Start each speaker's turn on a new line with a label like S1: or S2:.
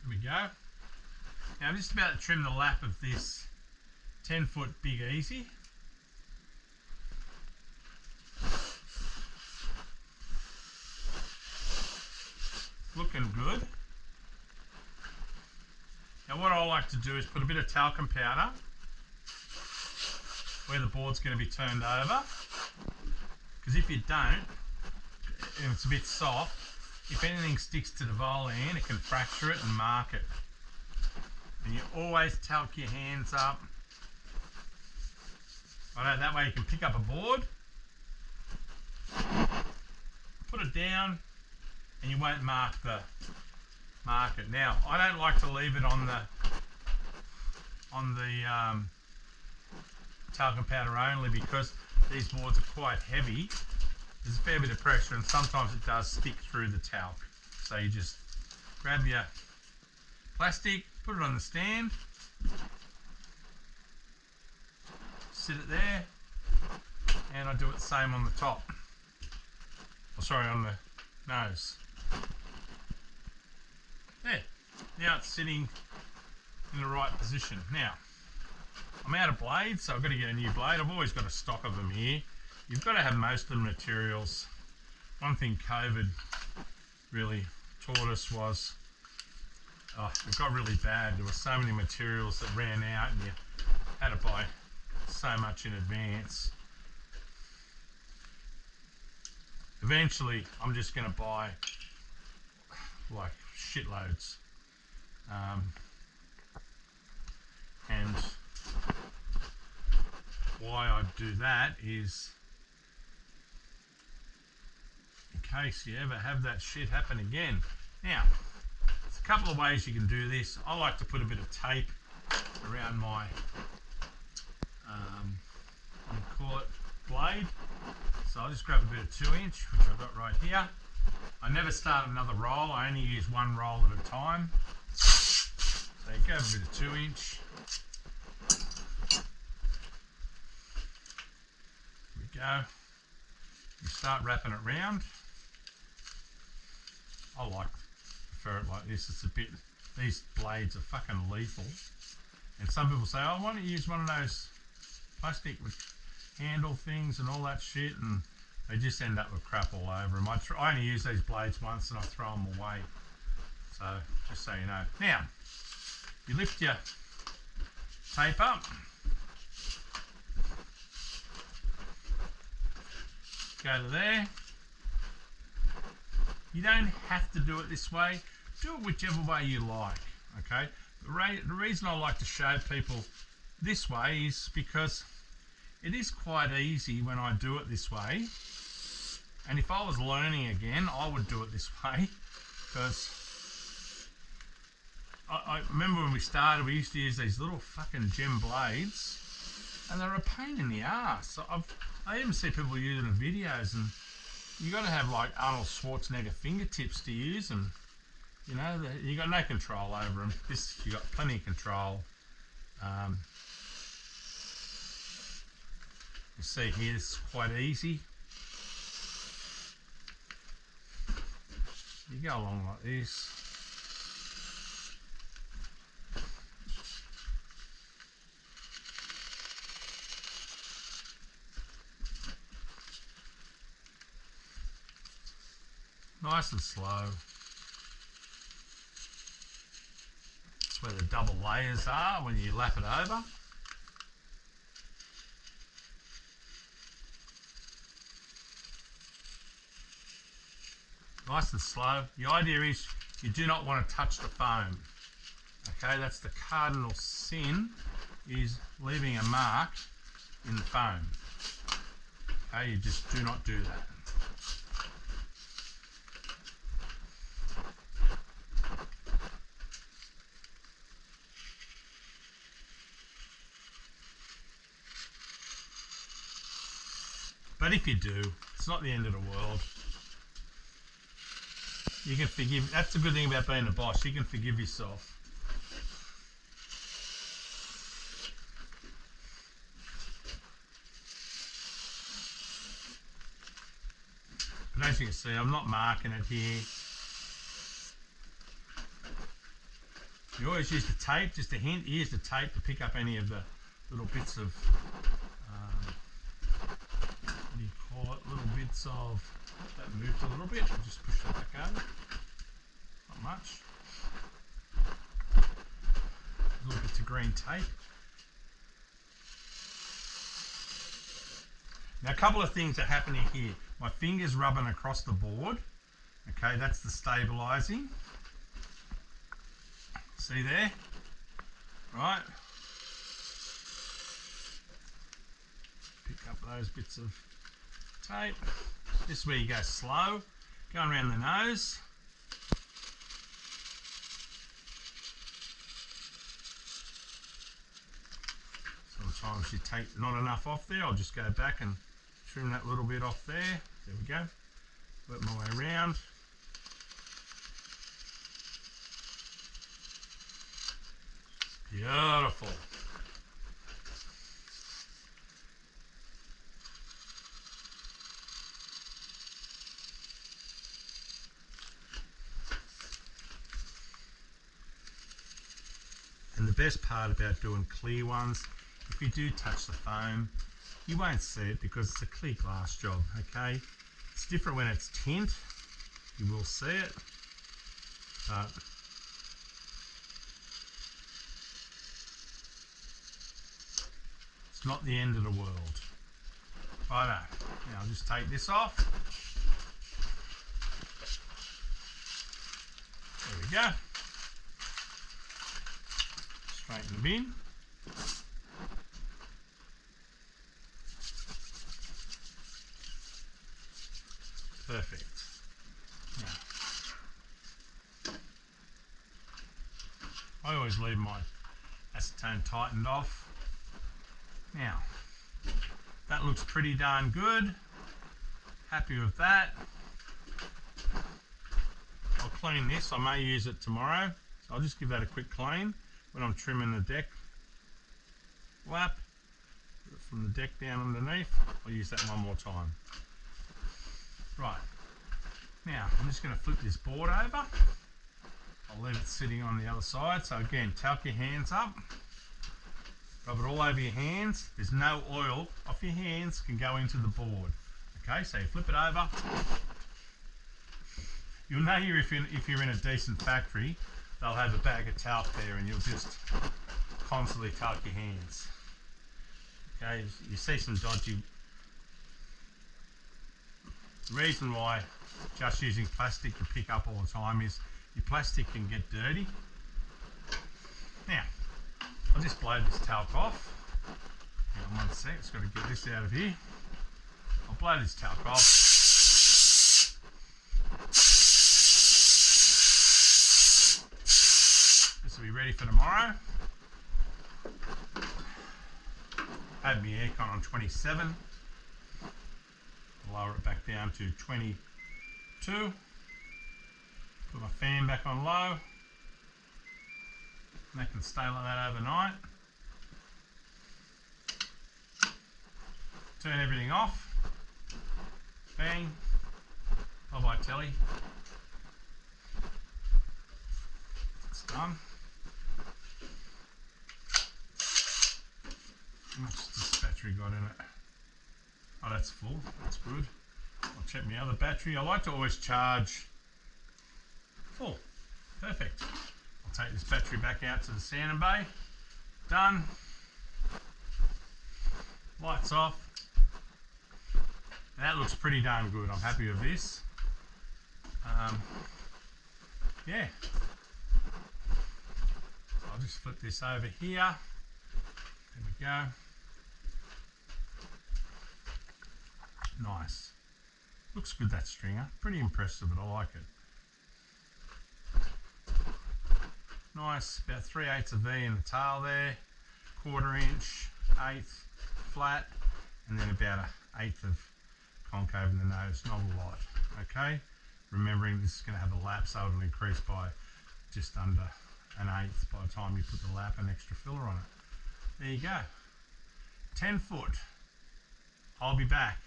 S1: we go. Now I'm just about to trim the lap of this 10-foot Big Easy. Looking good. Now what I like to do is put a bit of talcum powder where the board's going to be turned over, because if you don't, and it's a bit soft, if anything sticks to the volan, it can fracture it and mark it. And you always talc your hands up. Right, that way you can pick up a board, put it down, and you won't mark it. Now, I don't like to leave it on the talcum powder only, because these boards are quite heavy. There's a fair bit of pressure, and sometimes it does stick through the talc. So you just grab your plastic, put it on the stand, sit it there, and I do it the same on the top. Oh, sorry, on the nose. There. Now it's sitting in the right position. Now, I'm out of blades, so I've got to get a new blade. I've always got a stock of them here. You've got to have most of the materials. One thing COVID really taught us was, it got really bad. There were so many materials that ran out, and you had to buy so much in advance. Eventually, I'm just going to buy like shitloads. And why I do that is in case you ever have that shit happen again. Now, there's a couple of ways you can do this. I like to put a bit of tape around my blade. So I'll just grab a bit of 2-inch, which I've got right here. I never start another roll, I only use one roll at a time. So you grab a bit of 2-inch. Here we go. You start wrapping it round. I prefer it like this. It's a bit, these blades are fucking lethal. And some people say, oh, why don't you use one of those plastic with handle things and all that shit, and they just end up with crap all over them. I only use these blades once and I throw them away. So, just so you know. Now, you lift your tape up. Go to there. You don't have to do it this way. Do it whichever way you like, okay? The reason I like to show people this way is because it is quite easy when I do it this way. And if I was learning again, I would do it this way, because I remember when we started, we used to use these little fucking gem blades, and they're a pain in the ass. So I even see people using the videos, and you got to have like Arnold Schwarzenegger fingertips to use them. You know, you got no control over them. This, you got plenty of control. You see here, it's quite easy. You go along like this. Nice and slow. That's where the double layers are when you lap it over. Nice and slow. The idea is you do not want to touch the foam. Okay, that's the cardinal sin, is leaving a mark in the foam. Okay, you just do not do that. But if you do, it's not the end of the world. You can forgive. That's the good thing about being a boss. You can forgive yourself. But as you can see, I'm not marking it here. You always use the tape, just a hint, use the tape to pick up any of the little bits of, what do you call it, little bits of, that moved a little bit, I'll just push that back over, not much. Little bits of green tape. Now a couple of things are happening here. My finger's rubbing across the board. Okay, that's the stabilising. See there? Right. Pick up those bits of tape. This is where you go slow, going around the nose. Sometimes you take not enough off there, I'll just go back and trim that little bit off there. There we go. Work my way around. Beautiful. And the best part about doing clear ones, if you do touch the foam, you won't see it because it's a clear glass job, okay? It's different when it's tint, you will see it, but it's not the end of the world. Righto, now I'll just take this off. There we go. Straighten the bin. Perfect. Now, I always leave my acetone tightened off. Now, that looks pretty darn good. Happy with that. I'll clean this. I may use it tomorrow. So I'll just give that a quick clean when I'm trimming the deck lap. From the deck down underneath. I'll use that one more time. Right, now I'm just going to flip this board over. I'll leave it sitting on the other side. So again, talc your hands up. Rub it all over your hands. There's no oil off your hands can go into the board. Okay, so you flip it over. You'll know if you're in a decent factory, they'll have a bag of talc there and you'll just constantly talc your hands. Okay, you see some dodgy. The reason why just using plastic to pick up all the time is your plastic can get dirty. Now, I'll just blow this talc off. Hang on one sec, just got to get this out of here. I'll blow this talc off. This will be ready for tomorrow. Had my aircon on 27. Lower it back down to 22. Put my fan back on low. And that can stay like that overnight. Turn everything off. Bang. Bye bye telly. It's done. How much has this battery got in it? Oh, that's full. That's good. I'll check my other battery. I like to always charge full. Perfect. I'll take this battery back out to the sanding bay. Done. Lights off. That looks pretty darn good. I'm happy with this. Yeah. So I'll just flip this over here. There we go. Nice. Looks good, that stringer. Pretty impressive, but I like it. Nice, about 3/8 of V in the tail there, 1/4 inch, 1/8 flat, and then about 1/8 of concave in the nose. Not a lot. Okay. Remembering this is going to have a lap, so it'll increase by just under 1/8 by the time you put the lap and extra filler on it. There you go. 10 foot. I'll be back.